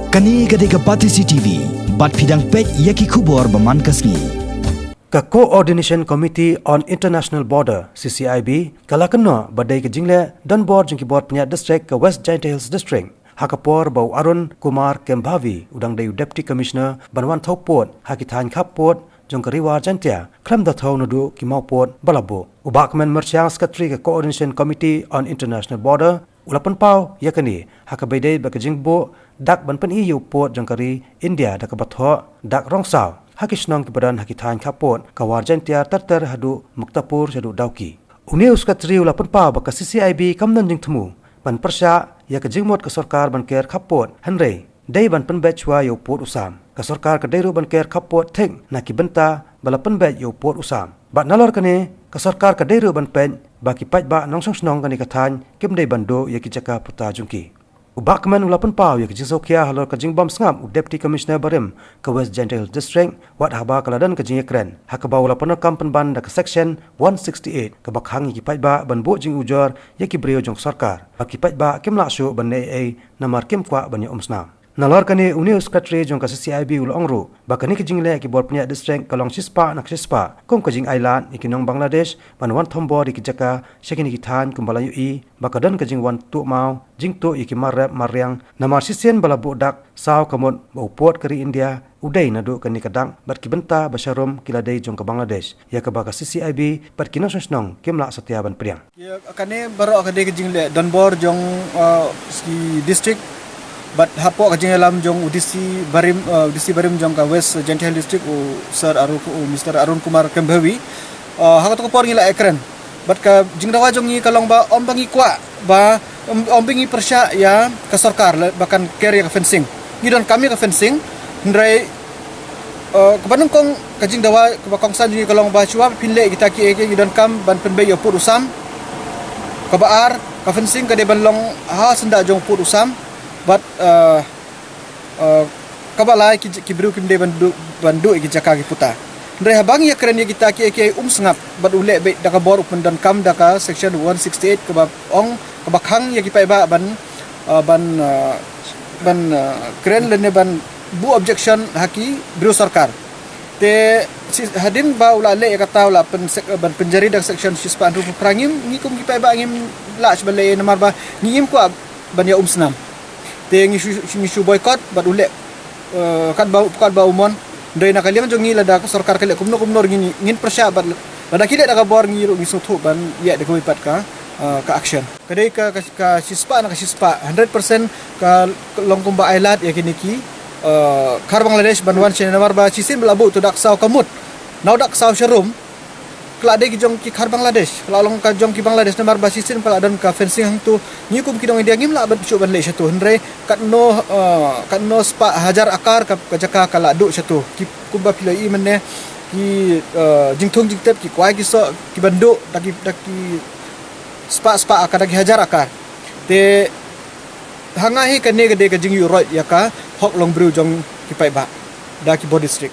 Kani gade ka pati CCTV, bat pidang pet yaki kubor baman kasni. Ka Coordination Committee on International Border (Ccib) kalakano badai ke jingle dan board jengki board Pynïaid district ke West Jaintia Hills district. Hakapor bau Arun Kumar Kembhavi udang dayu Deputy Commissioner banwan Thew port hakitan kap port jong kariwa Jaintia klam da Thew nudu ki mau port balabo. Ubakmen mersiang Secretary ke Coordination Committee on International Border ulapan pau yakani hakabedai bakajingbo dak banpen EU port jong kari India dak batho dak rongsau hakisnong kebadan hakitan kapot kawar Jaintia terter hadu muktapur hadu dauki. Uni uskatri ulapan pau baka Ccib kamnan jing temu ban Pyrshah ya ke jingmot ke sarkar ban ker kapot hanrei dai ban penbechwa yo port usam ke sarkar ke dairu ban ker kapot theng naki benta bala penbech yo port usam bat nalor kane ke sarkar ke dairu ban pen baki pajba nongsong snong kani kathan kimdei bando ya ki jaka puta jungki. Ubakman ulapan pau ya ke jingsokia Halor ke jingbam sngam u Deputy Commissioner barim ke West Jaintia District wat haba kaladan ke jingekren hakaba ulapan kampen ban da ke section 168 ke bakhang ki pajba ban bo jing ujor ya ki brio jong sarkar baki pajba kimla shu ban nei namar kim kwa ban ya umsna nalor kane uni secretary jong ka Ccib ul ongru bakani ke jingle ki bor Pynïaid district kalong sispa nak sispa kong ke jing island ikinong Bangladesh ban wan thombo di ki jaka sekini ki than kumbala ui bakadan ke jing wan tu mau jing tu iki marap mariang namar sisien bala budak saw kamot bau port kari India udai nadu kani kadang bat ki benta basharum kiladai jong ke Bangladesh ya ke baka Ccib bat kinong snong kimla setiaban priang ya kane baro akade ke jingle donbor jong si district but hapo kajing alam jong udisi barim jong ka West Jaintia district u Sir Mr. Arun Kumar Kembhavi hakat ko por ngila ekran but ka jingdawa jong ni kalong ba ombangi kwa ba ombingi Pyrshah ya ka sarkar bahkan carry ka fencing ngidon kami ka fencing ndrai kabanung kong kajing dawa ka kongsan jong kalong ba chua pinle kita ki ngidon kam ban penbe yo pur usam ka baar ka fencing ka de banlong ha senda jong pur usam but kabalai ki bru kim de bandu ki jaka ki puta ndre habang ya kren ya kita ki sngap but ule be daka bor upun dan kam daka section 168 ke ong ke bakhang ya ki paiba ban kren lene ban bu objection haki bru sarkar te hadin ba ula le kata ula ban penjari dak section sispan ru prangim ngikum ki paiba ngim la sebale namar ba ngim ko ban ya snam te ngishu boycott bat ule kan ba umon dai nakaliam jong ngila da sarkar kale kumno ngin Pyrshah bat lada kide da bor ngiru ngisuthu ban ya de koipat ka action kadai ka sispa 100% ka longkumba island ya kiniki khar Bangladesh banwan chen namar ba chisin belabu tu dak saw kamut nau dak saw sharum kala de jong ki khar Bangladesh kala long ka jong ki Bangladesh namar ba chisin kala dan ka fencing hang tu ngikum ki dong india ngim la bat chu ban le satu hendre kat no spa hajar akar ka jaka kala du satu ki kumba pilai menne ki jingthung jingtep ki kwai ki so ki bandu daki spa akar daki hajar akar te hangahi kane gede ka jing yu roi ya ka hok long bru jong ki pai ba da ki body district